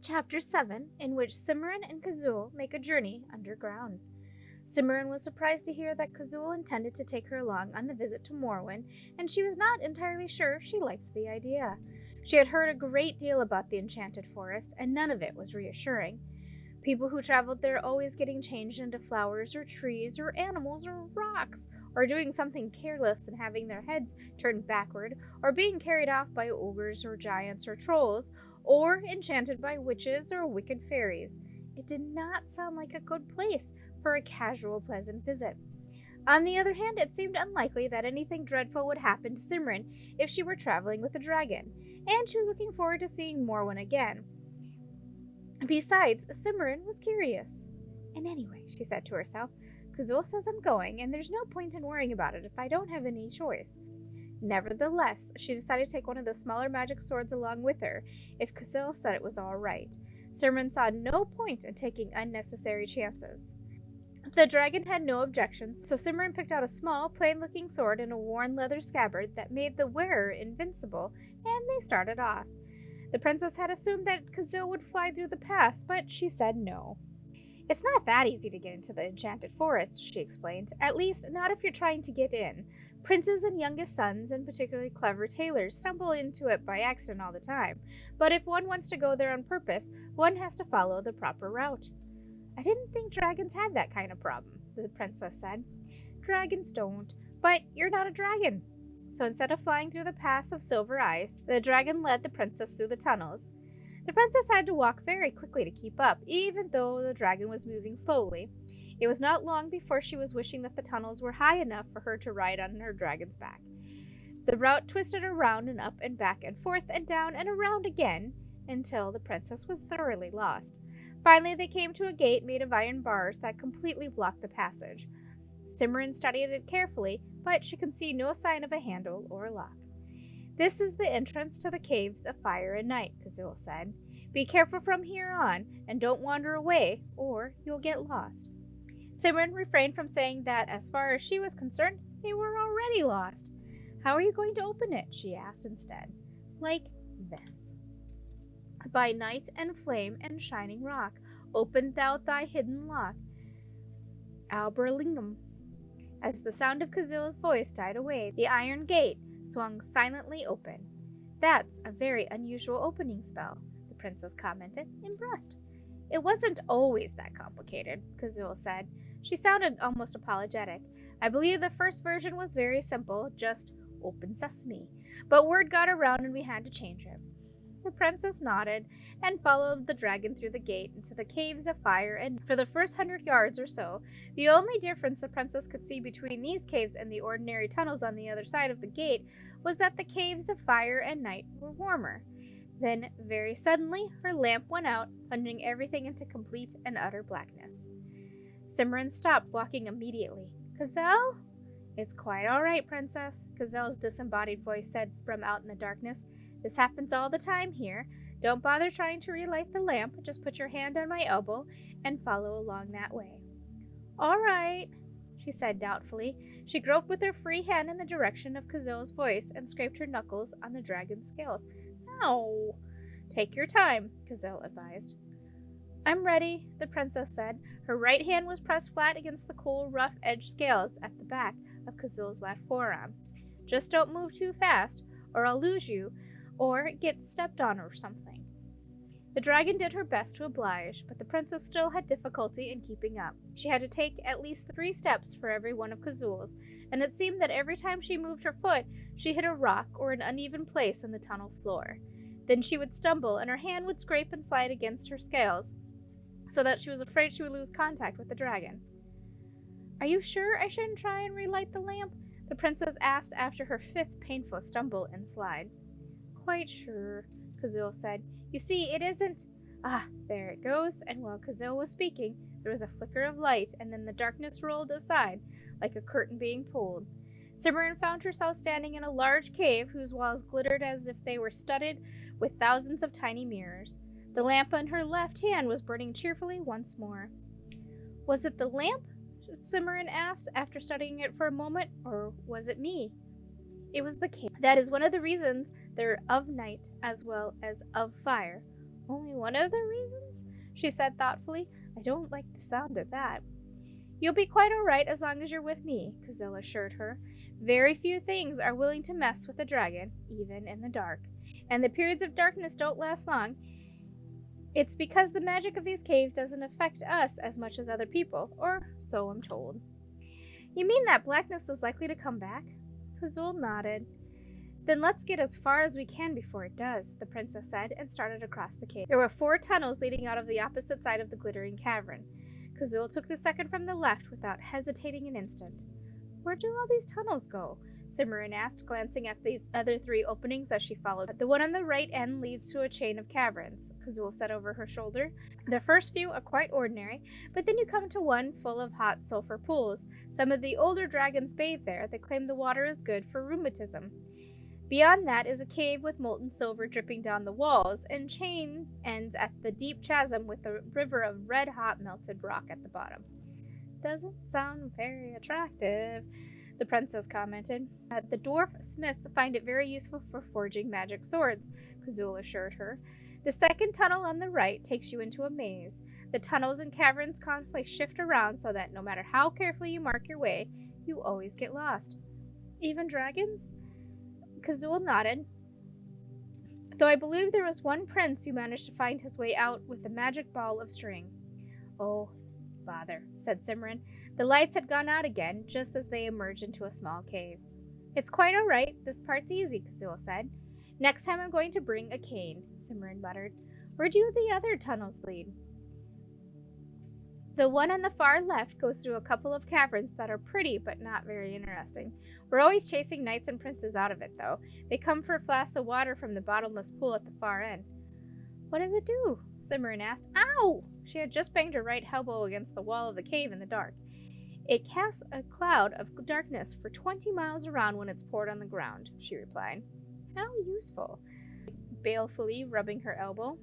Chapter 7, in which Cimorene and Kazul make a journey underground. Cimorene was surprised to hear that Kazul intended to take her along on the visit to Morwen, and she was not entirely sure she liked the idea. She had heard a great deal about the enchanted forest, and none of it was reassuring. People who traveled there always getting changed into flowers or trees or animals or rocks, or doing something careless and having their heads turned backward, or being carried off by ogres or giants or trolls, or enchanted by witches or wicked fairies. It did not sound like a good place for a casual, pleasant visit. On the other hand, it seemed unlikely that anything dreadful would happen to Cimorene if she were traveling with a dragon, and she was looking forward to seeing Morwen again. Besides, Cimorene was curious. And anyway, she said to herself, Kazul says I'm going, and there's no point in worrying about it if I don't have any choice. Nevertheless, she decided to take one of the smaller magic swords along with her, if Kazul said it was all right. Cimorene saw no point in taking unnecessary chances. The dragon had no objections, so Cimorene picked out a small, plain-looking sword in a worn leather scabbard that made the wearer invincible, and they started off. The princess had assumed that Kazul would fly through the pass, but she said no. It's not that easy to get into the enchanted forest, she explained, at least not if you're trying to get in. Princes and youngest sons, and particularly clever tailors, stumble into it by accident all the time, but if one wants to go there on purpose, one has to follow the proper route. I didn't think dragons had that kind of problem, the princess said. Dragons don't, but you're not a dragon. So instead of flying through the pass of silver ice, the dragon led the princess through the tunnels. The princess had to walk very quickly to keep up, even though the dragon was moving slowly. It was not long before she was wishing that the tunnels were high enough for her to ride on her dragon's back. The route twisted around and up and back and forth and down and around again, until the princess was thoroughly lost. Finally, they came to a gate made of iron bars that completely blocked the passage. Cimorene studied it carefully, but she could see no sign of a handle or a lock. This is the entrance to the caves of fire and night, Kazul said. Be careful from here on, and don't wander away, or you'll get lost. Cimorene refrained from saying that, as far as she was concerned, they were already lost. How are you going to open it? She asked instead. Like this. By night and flame and shining rock, open thou thy hidden lock. Alberlingam. As the sound of Kazul's voice died away, the iron gate swung silently open. That's a very unusual opening spell, the princess commented, impressed. It wasn't always that complicated, Kazul said. She sounded almost apologetic. I believe the first version was very simple, just open sesame. But word got around and we had to change it. The princess nodded and followed the dragon through the gate into the caves of fire, and for the first 100 yards or so, the only difference the princess could see between these caves and the ordinary tunnels on the other side of the gate was that the caves of fire and night were warmer. Then, very suddenly, her lamp went out, plunging everything into complete and utter blackness. Cimorene stopped walking immediately. Kazul? It's quite all right, princess, Kazul's disembodied voice said from out in the darkness. This happens all the time here. Don't bother trying to relight the lamp. Just put your hand on my elbow and follow along that way. All right, she said doubtfully. She groped with her free hand in the direction of Kazul's voice and scraped her knuckles on the dragon's scales. No. Take your time, Kazul advised. I'm ready, the princess said. Her right hand was pressed flat against the cool, rough-edged scales at the back of Kazul's left forearm. Just don't move too fast, or I'll lose you, or get stepped on or something. The dragon did her best to oblige, but the princess still had difficulty in keeping up. She had to take at least 3 steps for every one of Kazul's, and it seemed that every time she moved her foot, she hit a rock or an uneven place in the tunnel floor. Then she would stumble, and her hand would scrape and slide against her scales, so that she was afraid she would lose contact with the dragon. Are you sure I shouldn't try and relight the lamp? The princess asked after her 5th painful stumble and slide. Quite sure, Kazul said. You see, it isn't... Ah, there it goes. And while Kazul was speaking, there was a flicker of light, and then the darkness rolled aside, like a curtain being pulled. Cimorene found herself standing in a large cave whose walls glittered as if they were studded with thousands of tiny mirrors. The lamp in her left hand was burning cheerfully once more. Was it the lamp? Cimorene asked after studying it for a moment, or was it me? It was the cave. That is one of the reasons they're of night as well as of fire. Only one of the reasons? She said thoughtfully. I don't like the sound of that. You'll be quite all right as long as you're with me, Kazoo assured her. Very few things are willing to mess with a dragon, even in the dark. And the periods of darkness don't last long. It's because the magic of these caves doesn't affect us as much as other people, or so I'm told. You mean that blackness is likely to come back? Kazoo nodded. Then let's get as far as we can before it does, the princess said, and started across the cave. There were 4 tunnels leading out of the opposite side of the glittering cavern. Kazoo took the second from the left without hesitating an instant. Where do all these tunnels go? Cimorene asked, glancing at the other 3 openings as she followed. The one on the right end leads to a chain of caverns, Kazoo said over her shoulder. The first few are quite ordinary, but then you come to one full of hot sulfur pools. Some of the older dragons bathe there. They claim the water is good for rheumatism. Beyond that is a cave with molten silver dripping down the walls, and chain ends at the deep chasm with a river of red-hot melted rock at the bottom. Doesn't sound very attractive, the princess commented. The dwarf smiths find it very useful for forging magic swords, Kazoo assured her. The second tunnel on the right takes you into a maze. The tunnels and caverns constantly shift around so that no matter how carefully you mark your way, you always get lost. Even dragons? Kazoo nodded. Though I believe there was one prince who managed to find his way out with the magic ball of string. Oh, bother, said Cimorene. The lights had gone out again, just as they emerged into a small cave. It's quite all right. This part's easy, Kazoo said. Next time I'm going to bring a cane, Cimorene muttered. Where do the other tunnels lead? The one on the far left goes through a couple of caverns that are pretty but not very interesting. We're always chasing knights and princes out of it, though. They come for flasks of water from the bottomless pool at the far end. What does it do? Cimorene asked. Ow! She had just banged her right elbow against the wall of the cave in the dark. It casts a cloud of darkness for 20 miles around when it's poured on the ground, she replied. How useful, balefully rubbing her elbow.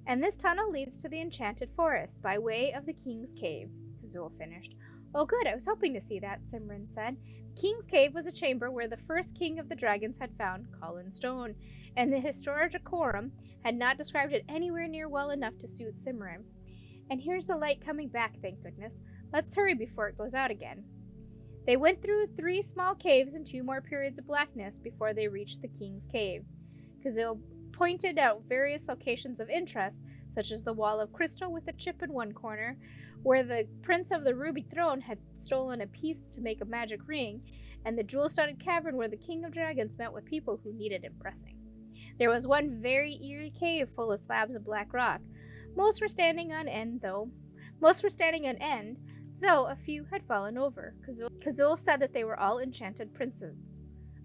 And this tunnel leads to the enchanted forest by way of the King's Cave, Kazoo finished. Oh good, I was hoping to see that, Cimorene said. The King's Cave was a chamber where the first king of the dragons had found Colin Stone, and the Historicorum had not described it anywhere near well enough to suit Cimorene. And here's the light coming back, thank goodness. Let's hurry before it goes out again. They went through 3 small caves and 2 more periods of blackness before they reached the King's Cave. Kazoo pointed out various locations of interest, such as the wall of crystal with a chip in one corner, where the Prince of the Ruby Throne had stolen a piece to make a magic ring, and the jewel-studded cavern where the King of Dragons met with people who needed impressing. There was one very eerie cave full of slabs of black rock. Most were standing on end, though a few had fallen over. Kazoo said that they were all enchanted princes.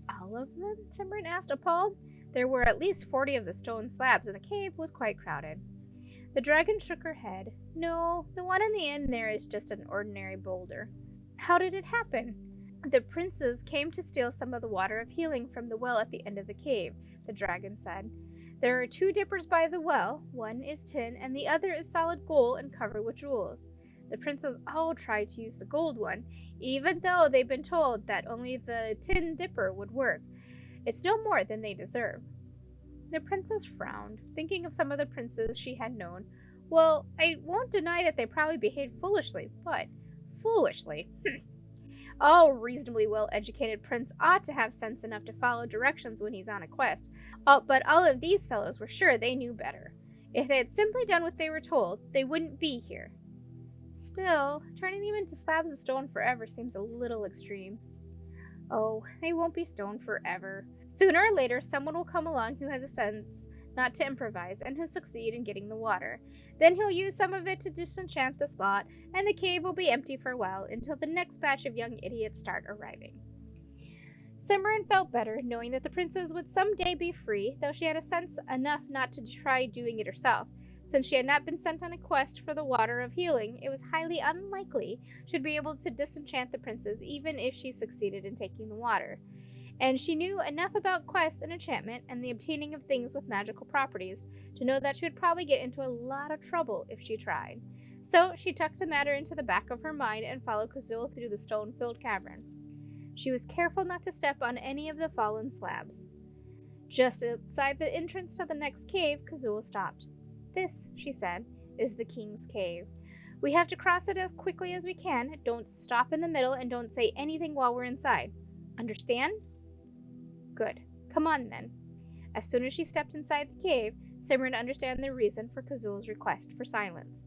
All of them? Cimorene asked, appalled. There were at least 40 of the stone slabs, and the cave was quite crowded. The dragon shook her head. No, the one in the end there is just an ordinary boulder. How did it happen? The princes came to steal some of the water of healing from the well at the end of the cave, the dragon said. There are 2 dippers by the well. One is tin, and the other is solid gold and covered with jewels. The princes all tried to use the gold one, even though they'd been told that only the tin dipper would work. It's no more than they deserve. The princess frowned, thinking of some of the princes she had known. Well, I won't deny that they probably behaved foolishly, but foolishly. All reasonably well-educated prince ought to have sense enough to follow directions when he's on a quest, but all of these fellows were sure they knew better. If they had simply done what they were told, they wouldn't be here. Still, turning them into slabs of stone forever seems a little extreme. Oh, they won't be stone forever. Sooner or later, someone will come along who has a sense not to improvise, and he'll succeed in getting the water. Then he'll use some of it to disenchant the slot, and the cave will be empty for a while until the next batch of young idiots start arriving. Cimorene felt better, knowing that the princess would someday be free, though she had a sense enough not to try doing it herself. Since she had not been sent on a quest for the water of healing, it was highly unlikely she'd be able to disenchant the princess even if she succeeded in taking the water. And she knew enough about quests and enchantment and the obtaining of things with magical properties to know that she would probably get into a lot of trouble if she tried. So she tucked the matter into the back of her mind and followed Kazoo through the stone-filled cavern. She was careful not to step on any of the fallen slabs. Just outside the entrance to the next cave, Kazoo stopped. "This," she said, "is the king's cave. We have to cross it as quickly as we can. Don't stop in the middle and don't say anything while we're inside. Understand?" "Good. Come on, then." As soon as she stepped inside the cave, Cimorene understood the reason for Kazul's request for silence.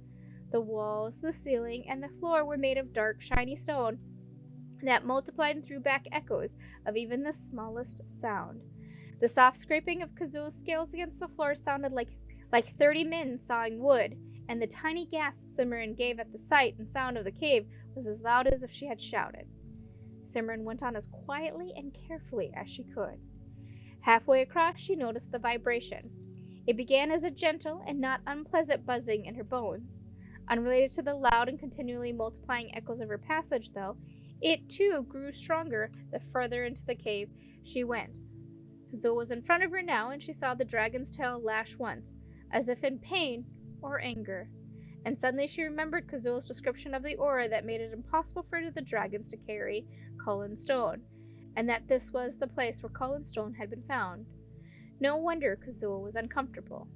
The walls, the ceiling, and the floor were made of dark, shiny stone that multiplied and threw back echoes of even the smallest sound. The soft scraping of Kazul's scales against the floor sounded like 30 men sawing wood, and the tiny gasp Cimorene gave at the sight and sound of the cave was as loud as if she had shouted. Cimorene went on as quietly and carefully as she could. Halfway across, she noticed the vibration. It began as a gentle and not unpleasant buzzing in her bones. Unrelated to the loud and continually multiplying echoes of her passage, though, it too grew stronger the further into the cave she went. Kazul was in front of her now, and she saw the dragon's tail lash once, as if in pain or anger. And suddenly she remembered Kazul's description of the aura that made it impossible for the dragons to carry Cullen Stone, and that this was the place where Cullen Stone had been found. No wonder Kazul was uncomfortable.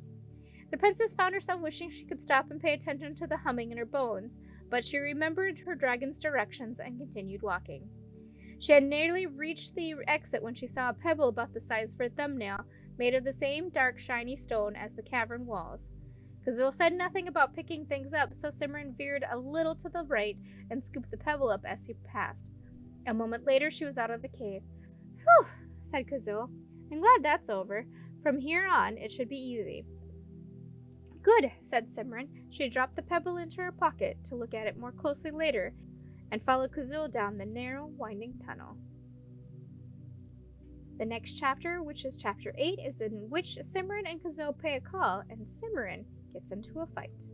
The princess found herself wishing she could stop and pay attention to the humming in her bones, but she remembered her dragon's directions and continued walking. She had nearly reached the exit when she saw a pebble about the size of her thumbnail, made of the same dark, shiny stone as the cavern walls. Kazul said nothing about picking things up, so Cimorene veered a little to the right and scooped the pebble up as she passed. A moment later, she was out of the cave. "Whew," said Kazul. "I'm glad that's over. From here on, it should be easy." "Good," said Cimorene. She dropped the pebble into her pocket to look at it more closely later, and followed Kazul down the narrow, winding tunnel. The next chapter, which is chapter 8, is in which Cimorene and Kazul pay a call, and Cimorene gets into a fight.